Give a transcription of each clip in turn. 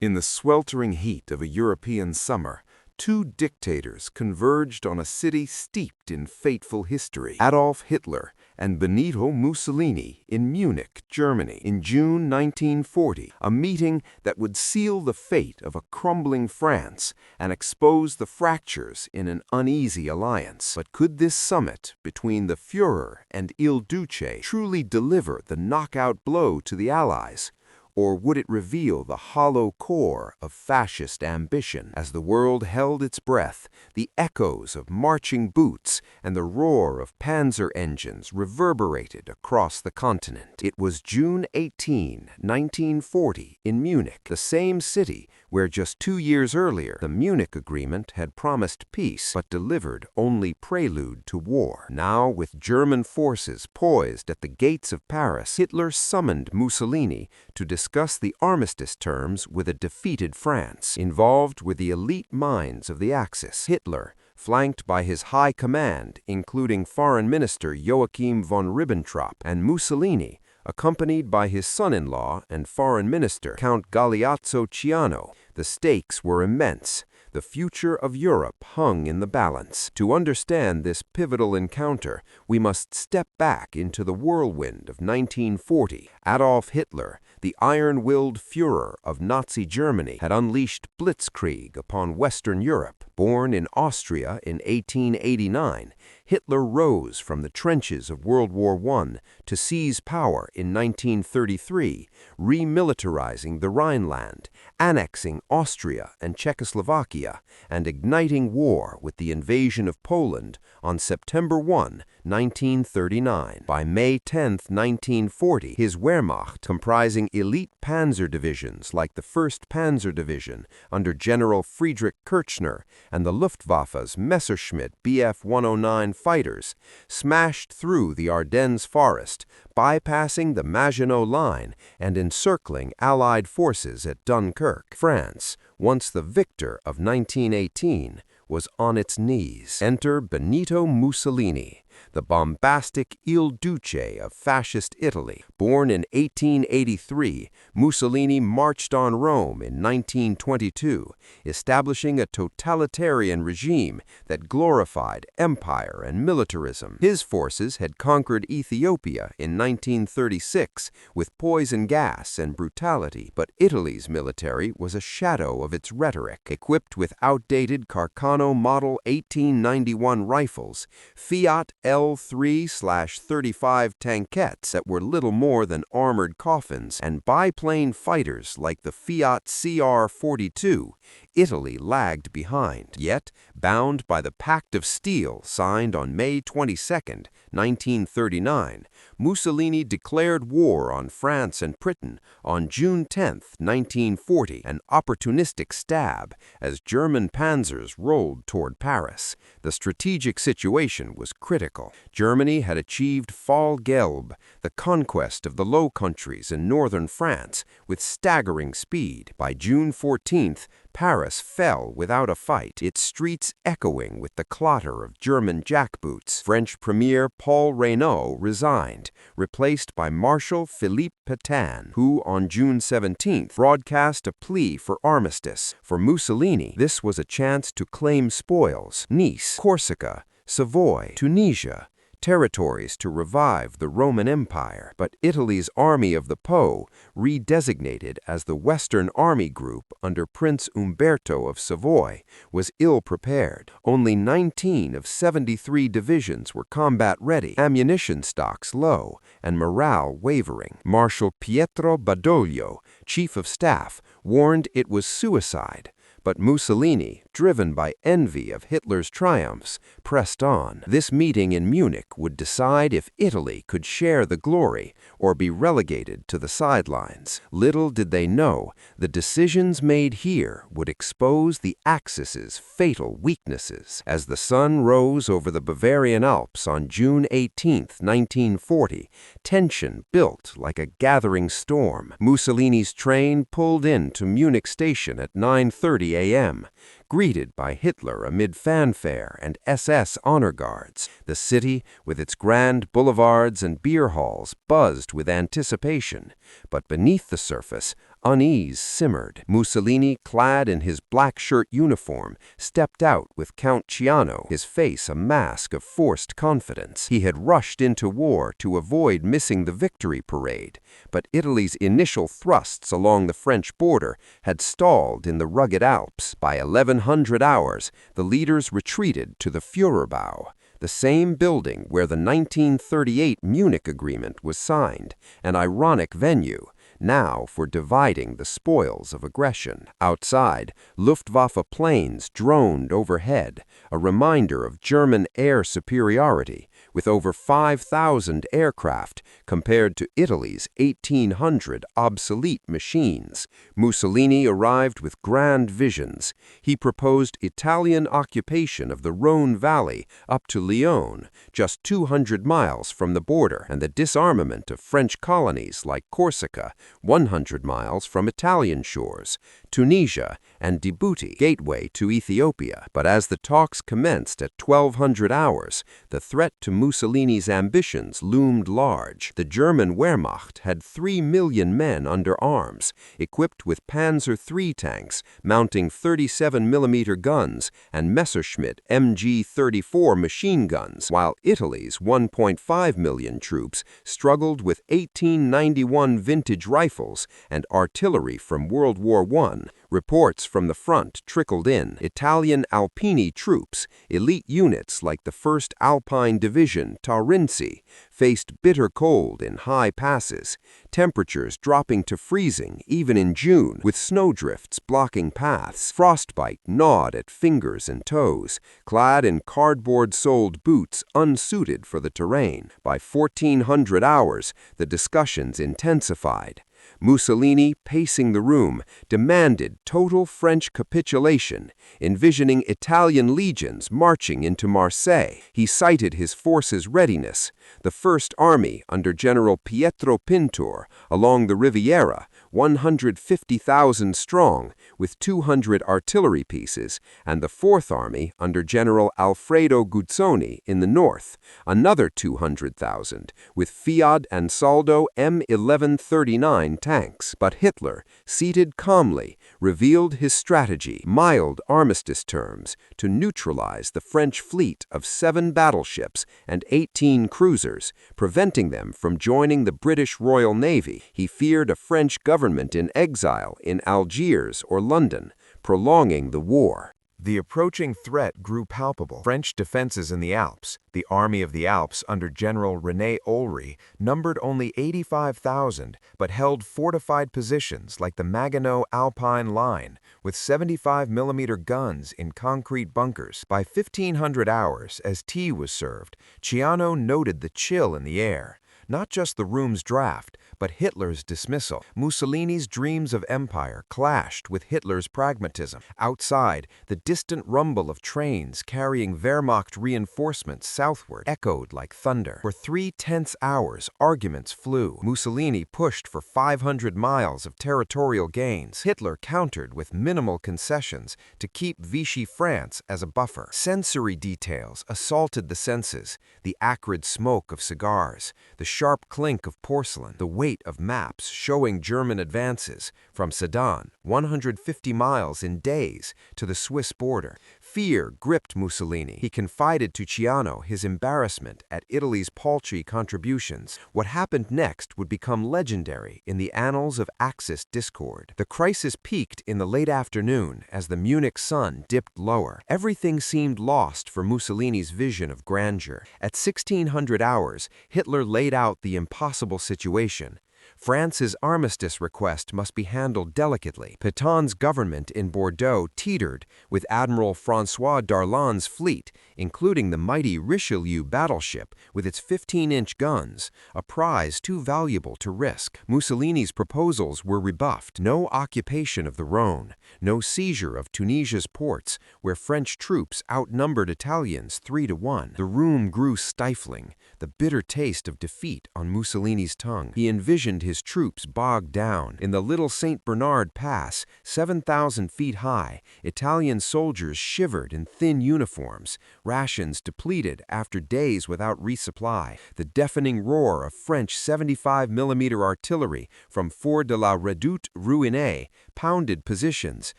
In the sweltering heat of a European summer, two dictators converged on a city steeped in fateful history: Adolf Hitler and Benito Mussolini in Munich, Germany, in June 1940, a meeting that would seal the fate of a crumbling France and expose the fractures in an uneasy alliance. But could this summit between the Führer and Il Duce truly deliver the knockout blow to the Allies? Or would it reveal the hollow core of fascist ambition? As the world held its breath, the echoes of marching boots and the roar of panzer engines reverberated across the continent. It was June 18, 1940, in Munich, the same city where just 2 years earlier the Munich Agreement had promised peace but delivered only prelude to war. Now, with German forces poised at the gates of Paris, Hitler summoned Mussolini to discuss the armistice terms with a defeated France. Involved were the elite minds of the Axis. Hitler, flanked by his high command, including Foreign Minister Joachim von Ribbentrop, and Mussolini, accompanied by his son-in-law and Foreign Minister Count Ciano. The stakes were immense. The future of Europe hung in the balance. To understand this pivotal encounter, we must step back into the whirlwind of 1940. Adolf Hitler, the iron-willed Führer of Nazi Germany, had unleashed blitzkrieg upon Western Europe. Born in Austria in 1889, Hitler rose from the trenches of World War I to seize power in 1933, remilitarizing the Rhineland, annexing Austria and Czechoslovakia, and igniting war with the invasion of Poland on September 1, 1939. By May 10, 1940, his Wehrmacht, comprising elite panzer divisions like the 1st Panzer Division under General Friedrich Kirchner and the Luftwaffe's Messerschmitt Bf 109 fighters, smashed through the Ardennes forest, bypassing the Maginot Line and encircling Allied forces at Dunkirk. France, once the victor of 1918, was on its knees. Enter Benito Mussolini, the bombastic Il Duce of fascist Italy. Born in 1883, Mussolini marched on Rome in 1922, establishing a totalitarian regime that glorified empire and militarism. His forces had conquered Ethiopia in 1936 with poison gas and brutality, but Italy's military was a shadow of its rhetoric. Equipped with outdated Carcano Model 1891 rifles, Fiat L3/35 tankettes that were little more than armored coffins, and biplane fighters like the Fiat CR-42, Italy lagged behind. Yet, bound by the Pact of Steel signed on May 22, 1939, Mussolini declared war on France and Britain on June 10, 1940, an opportunistic stab as German panzers rolled toward Paris. The strategic situation was critical. Germany had achieved Fall Gelb, the conquest of the Low Countries in northern France, with staggering speed. By June 14th, Paris fell without a fight, its streets echoing with the clatter of German jackboots. French Premier Paul Reynaud resigned, replaced by Marshal Philippe Pétain, who on June 17th broadcast a plea for armistice. For Mussolini, this was a chance to claim spoils: Nice, Corsica, Savoy, Tunisia, territories to revive the Roman Empire. But Italy's Army of the Po, redesignated as the Western Army Group under Prince Umberto of Savoy, was ill-prepared. Only 19 of 73 divisions were combat-ready, ammunition stocks low, and morale wavering. Marshal Pietro Badoglio, chief of staff, warned it was suicide. But Mussolini, driven by envy of Hitler's triumphs, pressed on. This meeting in Munich would decide if Italy could share the glory or be relegated to the sidelines. Little did they know, the decisions made here would expose the Axis's fatal weaknesses. As the sun rose over the Bavarian Alps on June 18, 1940, tension built like a gathering storm. Mussolini's train pulled into Munich station at 9:30 a.m., greeted by Hitler amid fanfare and SS honor guards. The city, with its grand boulevards and beer halls, buzzed with anticipation. But beneath the surface, Unease simmered. Mussolini, clad in his black shirt uniform, stepped out with Count Ciano, his face a mask of forced confidence. He had rushed into war to avoid missing the victory parade, but Italy's initial thrusts along the French border had stalled in the rugged Alps. By 1100 hours, the leaders retreated to the Führerbau, the same building where the 1938 Munich Agreement was signed, an ironic venue, now for dividing the spoils of aggression. Outside, Luftwaffe planes droned overhead, a reminder of German air superiority, with over 5,000 aircraft compared to Italy's 1,800 obsolete machines. Mussolini arrived with grand visions. He proposed Italian occupation of the Rhone Valley up to Lyon, just 200 miles from the border, and the disarmament of French colonies like Corsica, 100 miles from Italian shores, Tunisia, and Djibouti, gateway to Ethiopia. But as the talks commenced at 1200 hours, the threat to Mussolini's ambitions loomed large. The German Wehrmacht had 3 million men under arms, equipped with Panzer III tanks, mounting 37mm guns and Messerschmitt MG-34 machine guns, while Italy's 1.5 million troops struggled with 1891 vintage rifles and artillery from World War I. Reports from the front trickled in. Italian Alpini troops, elite units like the 1st Alpine Division Taurinci, faced bitter cold in high passes, temperatures dropping to freezing even in June, with snowdrifts blocking paths. Frostbite gnawed at fingers and toes, clad in cardboard-soled boots unsuited for the terrain. By 1400 hours, the discussions intensified. Mussolini, pacing the room, demanded total French capitulation, envisioning Italian legions marching into Marseille. He cited his forces' readiness. The First Army, under General Pietro Pintor, along the Riviera, 150,000 strong, with 200 artillery pieces, and the Fourth Army, under General Alfredo Guzzoni, in the north, another 200,000, with Fiat and Saldo M1139 tanks. But Hitler, seated calmly, revealed his strategy: mild armistice terms to neutralize the French fleet of 7 battleships and 18 cruisers, preventing them from joining the British Royal Navy. He feared a French government in exile in Algiers or London, prolonging the war. The approaching threat grew palpable. French defenses in the Alps, the Army of the Alps under General René Olry, numbered only 85,000, but held fortified positions like the Maginot Alpine Line, with 75mm guns in concrete bunkers. By 1500 hours, as tea was served, Ciano noted the chill in the air. Not just the room's draft, but Hitler's dismissal. Mussolini's dreams of empire clashed with Hitler's pragmatism. Outside, the distant rumble of trains carrying Wehrmacht reinforcements southward echoed like thunder. For 3 tense hours, arguments flew. Mussolini pushed for 500 miles of territorial gains. Hitler countered with minimal concessions to keep Vichy France as a buffer. Sensory details assaulted the senses: the acrid smoke of cigars, the sharp clink of porcelain, the weight of maps showing German advances from Sedan, 150 miles in days, to the Swiss border. Fear gripped Mussolini. He confided to Ciano his embarrassment at Italy's paltry contributions. What happened next would become legendary in the annals of Axis discord. The crisis peaked in the late afternoon as the Munich sun dipped lower. Everything seemed lost for Mussolini's vision of grandeur. At 1600 hours, Hitler laid out the impossible situation. France's armistice request must be handled delicately. Pétain's government in Bordeaux teetered with Admiral François Darlan's fleet, including the mighty Richelieu battleship with its 15-inch guns, a prize too valuable to risk. Mussolini's proposals were rebuffed. No occupation of the Rhone, no seizure of Tunisia's ports, where French troops outnumbered Italians 3-1. The room grew stifling, the bitter taste of defeat on Mussolini's tongue. He envisioned and his troops bogged down. In the Little St. Bernard Pass, 7,000 feet high, Italian soldiers shivered in thin uniforms, rations depleted after days without resupply. The deafening roar of French 75mm artillery from Fort de la Redoute ruinée pounded positions,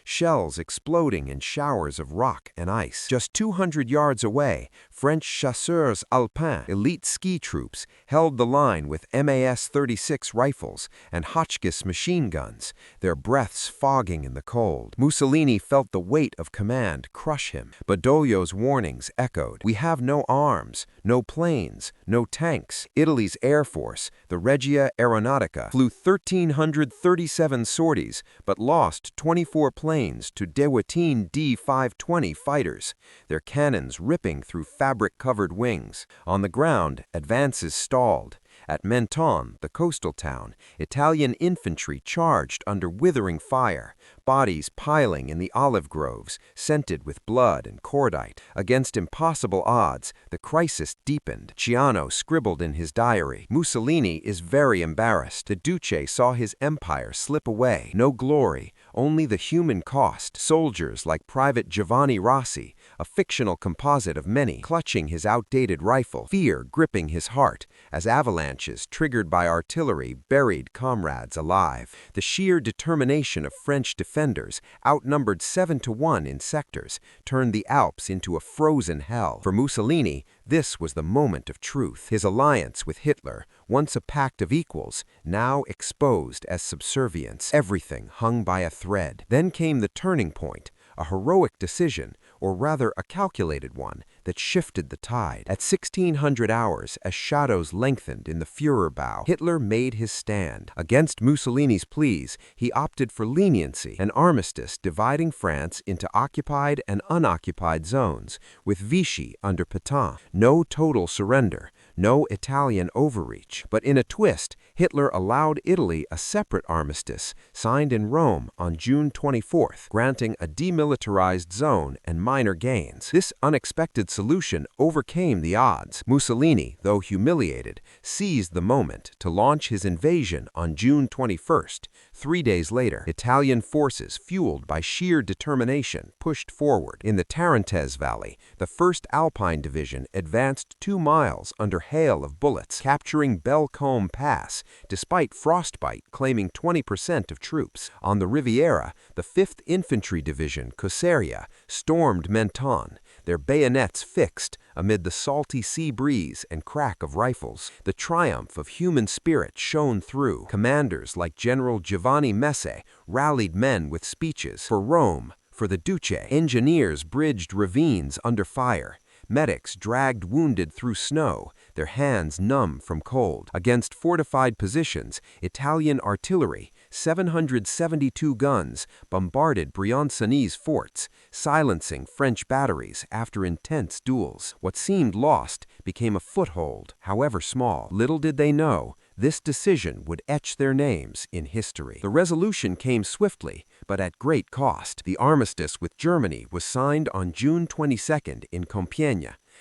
shells exploding in showers of rock and ice. Just 200 yards away, French chasseurs alpins, elite ski troops, held the line with MAS-36 rifles and Hotchkiss machine guns, their breaths fogging in the cold. Mussolini felt the weight of command crush him. Badoglio's warnings echoed. "We have no arms, no planes, no tanks." Italy's Air Force, the Regia Aeronautica, flew 1,337 sorties, but lost 24 planes to De Wettin D-520 fighters, their cannons ripping through fabric-covered wings. On the ground, advances stalled. At Menton, the coastal town, Italian infantry charged under withering fire, bodies piling in the olive groves, scented with blood and cordite. Against impossible odds, the crisis deepened. Ciano scribbled in his diary, "Mussolini is very embarrassed. The Duce saw his empire slip away. No glory, only the human cost. Soldiers like Private Giovanni Rossi, a fictional composite of many, clutching his outdated rifle, fear gripping his heart, as avalanches triggered by artillery buried comrades alive. The sheer determination of French defenders, outnumbered 7-1 in sectors, turned the Alps into a frozen hell. For Mussolini, this was the moment of truth. His alliance with Hitler, once a pact of equals, now exposed as subservience. Everything hung by a thread. Then came the turning point, a heroic decision, or rather a calculated one, that shifted the tide. At 1600 hours, as shadows lengthened in the Führerbau, Hitler made his stand. Against Mussolini's pleas, he opted for leniency, an armistice dividing France into occupied and unoccupied zones, with Vichy under Pétain. No total surrender, no Italian overreach. But in a twist, Hitler allowed Italy a separate armistice, signed in Rome on June 24th, granting a demilitarized zone and minor gains. This unexpected solution overcame the odds. Mussolini, though humiliated, seized the moment to launch his invasion on June 21st. 3 days later, Italian forces, fueled by sheer determination, pushed forward. In the Tarentaise Valley, the 1st Alpine Division advanced 2 miles under hail of bullets, capturing Belcombe Pass, despite frostbite claiming 20% of troops. On the Riviera, the 5th Infantry Division, Coseria, stormed Menton, their bayonets fixed amid the salty sea breeze and crack of rifles. The triumph of human spirit shone through. Commanders like General Giovanni Messe rallied men with speeches for Rome, for the Duce. Engineers bridged ravines under fire. Medics dragged wounded through snow, their hands numb from cold. Against fortified positions, Italian artillery, 772 guns, bombarded Briançoni's forts, silencing French batteries after intense duels. What seemed lost became a foothold, however small. Little did they know, this decision would etch their names in history. The resolution came swiftly, but at great cost. The armistice with Germany was signed on June 22nd in Compiègne,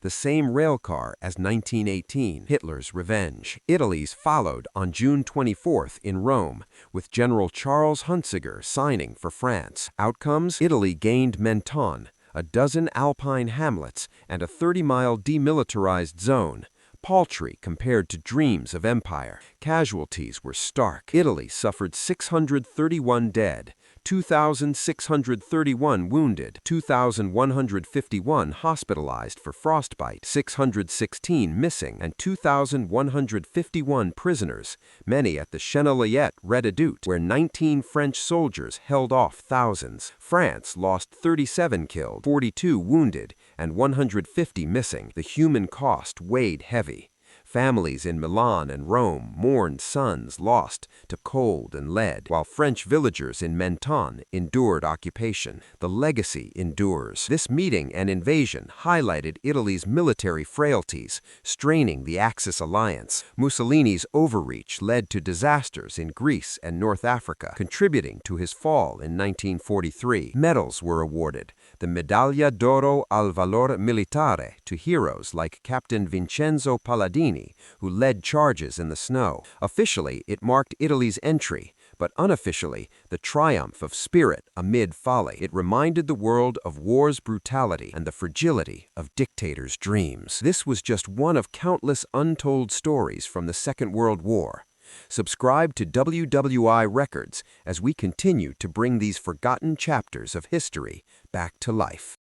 the same railcar as 1918, Hitler's revenge. Italy's followed on June 24th in Rome, with General Charles Hunziker signing for France. Outcomes: Italy gained Menton, a dozen Alpine hamlets, and a 30-mile demilitarized zone. Paltry compared to dreams of empire. Casualties were stark. Italy suffered 631 dead, 2,631 wounded, 2,151 hospitalized for frostbite, 616 missing, and 2,151 prisoners, many at the Chenillyet Redoubt, where 19 French soldiers held off thousands. France lost 37 killed, 42 wounded, and 150 missing. The human cost weighed heavy. Families in Milan and Rome mourned sons lost to cold and lead, while French villagers in Menton endured occupation. The legacy endures. This meeting and invasion highlighted Italy's military frailties, straining the Axis alliance. Mussolini's overreach led to disasters in Greece and North Africa, contributing to his fall in 1943. Medals were awarded, the Medaglia d'Oro al Valor Militare, to heroes like Captain Vincenzo Palladini Mussolini, who led charges in the snow. Officially, it marked Italy's entry, but unofficially, the triumph of spirit amid folly. It reminded the world of war's brutality and the fragility of dictators' dreams. This was just one of countless untold stories from the Second World War. Subscribe to WWI Records as we continue to bring these forgotten chapters of history back to life.